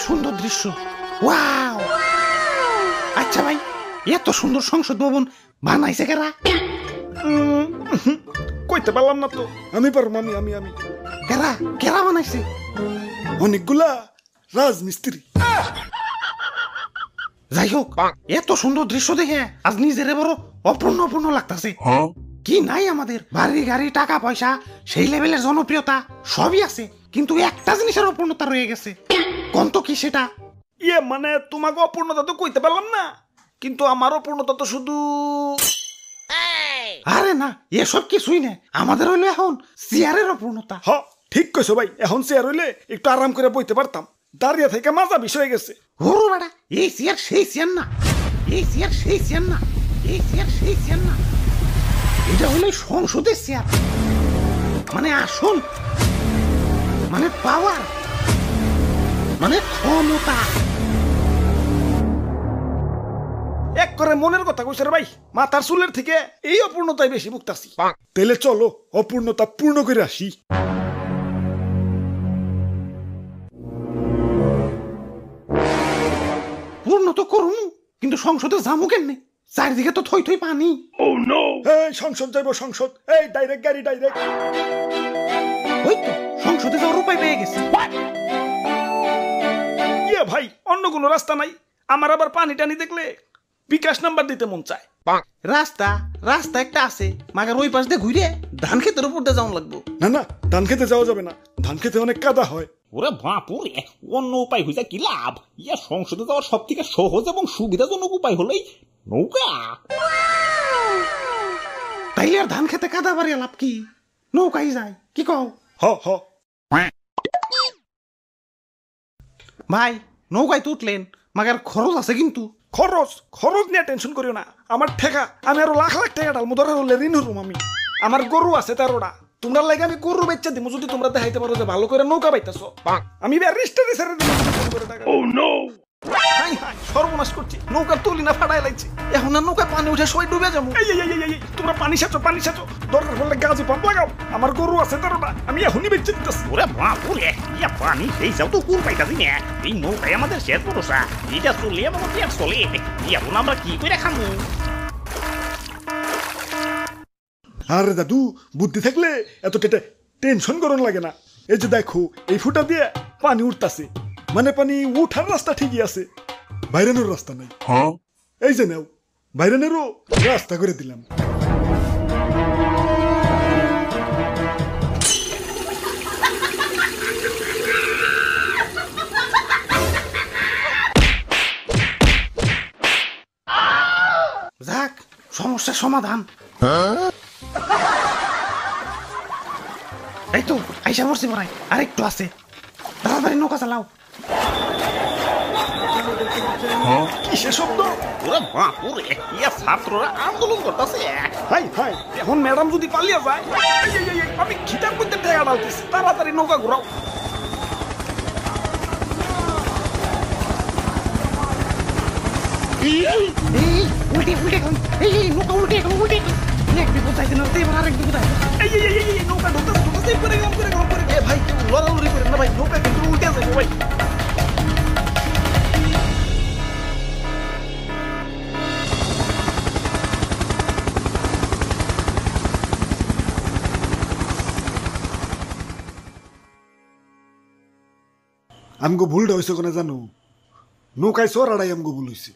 সুন্দর দৃশ্য। ওয়াও! আচ্ছা ভাই, এত সুন্দর সংসদ ভবন বানাইছে কারা? কইতে পারলাম না তো। আমি পারবো, আমি আমি আমি কারা কারা বানাইছে? অনেকগুলা রাজমিস্ত্রি। যাই হোক, এত সুন্দর দৃশ্য দেখে আজ নিজের বড় অপূর্ণ অপূর্ণ লাগতাছে। কি নাই আমাদের? বাড়ি গাড়ি টাকা পয়সা সেই লেভেলের জনপ্রিয়তা সবই আছে, কিন্তু একটা জিনিসের অপূর্ণতা রয়ে গেছে। কোন তো কি সেটা? ইয়ে মানে তোমাকে অপূর্ণতা তো কইতে পারলাম না, কিন্তু আমার অপূর্ণতা তো শুধু আরে না, এসব কিছুই না, আমাদের হইলো এখন চেয়ারের অপূর্ণতা। হ ঠিক কইছো ভাই। এখন চেয়ার হইলে একটু আরাম করে বইতে পারতাম, দাঁড়িয়ে থেকে মাজা বিষয় হয়ে গেছে। ওরে বেটা, এই চেয়ার সেই চেয়ার না, এই চেয়ার সেই চেয়ার না, এই চেয়ার সেই চেয়ার না, এটা হলো সংসদের চেয়ার। মানে আসল, মানে পাওয়ার, মানে ক্ষমতা। এক করে মনের কথা কইছে রে ভাই, মাথার চুলের থেকে এই অপূর্ণতাই বেশি ভুগতাছি। তাইলে চলো অপূর্ণতা পূর্ণ করে আসি। পূর্ণ তো করুন, কিন্তু সংসদে যাবো কেমনে? চারিদিকে তো থই থই পানি। এই সংসদ যাইব, সংসদ, এই ডাইরেক্ট গাড়ি ডাইরেক্ট। ওই তো সংসদে যাওয়ার উপায় পেয়ে গেছে। ইয়ে ভাই, অন্য কোনো রাস্তা নাই? আমার আবার পানি টানি দেখলে বিকাশ নাম্বার দিতে মন চায়। রাস্তা রাস্তা একটা আছে, মাগার ওই পাশ দিয়ে ঘুরে ধান ক্ষেতের উপর দিয়ে যাওয়া লাগবো। না না, ধান খেতে যাওয়া যাবে না, ধান খেতে অনেক কাদা হয়। ওরে বাপুরে, অন্য উপায় হইছে কি লাভ? ইয়া সংসদে যাওয়ার সব থেকে সহজ এবং সুবিধাজনক উপায় হলোই নৌকা। তাইলে আর ধান খেতে কাদা বাড়ি লাভ কি? নৌকাই যায়, কি কও? হ হ। ভাই নৌকায় তো উঠলেন, মাগার খরচ আছে কিন্তু। খরচ খরচ নিয়ে টেনশন করিও না, আমার ঠেকা আমি আরো লাখ লাখ টাকা ডালমু, ধরা হলে ঋণ হরুম আমি। আমার গরু আছে 13টা, তোমরা লাগে আমি গরু বেচা দিমু যদি তোমরা দেখাইতে পারো যে ভালো করে নৌকা পাইতেছো। আমি ব্যারিস্টারে ছেড়ে দিমু। হাই হাই, সর্বনাশ করছি, নৌকা তুলি না ফাটাই লাগছে। এখন আর নৌকায় পানি উঠে সবাই ডুবে যাবো। তোমরা পানি সাচো, পানি সাচো, দরকার পড়লে গাজি পাম্প লাগাও। আমার গরু আছে 13টা, আমি এখনই বেচে দিতেছি। ওরে বাপুরে, ইয়া পানি সেই যাও তো কুল পাইতাছি না। এই নৌকায় আমাদের শেষ ভরসা, এটা চলে আমার পেট চলে। এখন আমরা কি করে খামু? আরে দাদু, বুদ্ধি থাকলে এত টেনশন করন লাগে না। এই যে দেখো, এই ফুটা দিয়ে পানি উঠতাছে, মানে পানি উঠার রাস্তা ঠিকই আছে, বাইরানোর রাস্তা নাই। এই যে নাও, বাইরানেরও রাস্তা করে দিলাম। যাক, সমস্যার সমাধান। এই তো আইসা পড়ছি পড়াই, আর একটু আছে, তাড়াতাড়ি নৌকা চালাও। কিসের শব্দ? ওরে বাপুরে, ইয়া ছাত্ররা আন্দোলন করতেছে। হাই হাই, এখন ম্যাডাম যদি পালিয়ে যায়। আমি খিটার মধ্যে ঠেকা ডালতেছি, তাড়াতাড়ি নৌকা ঘুরাও। উল্টে উল্টে এখন, এই নৌকা উল্টে এখন, উল্টে এখন। এক বিপদ চাইছে না, এবার আরেক বিপদ আছে। এই নৌকা ঢুকতেছে, করে গেলাম করে গেলাম করে। এ ভাই, লড়ালড়ি করেন না ভাই, নৌকা কিন্তু উল্টে যাবে ভাই। আমগো ভুলটা হয়েছে কোনে জানো? নৌকায় চড়াটাই আমগো ভুল হয়েছে।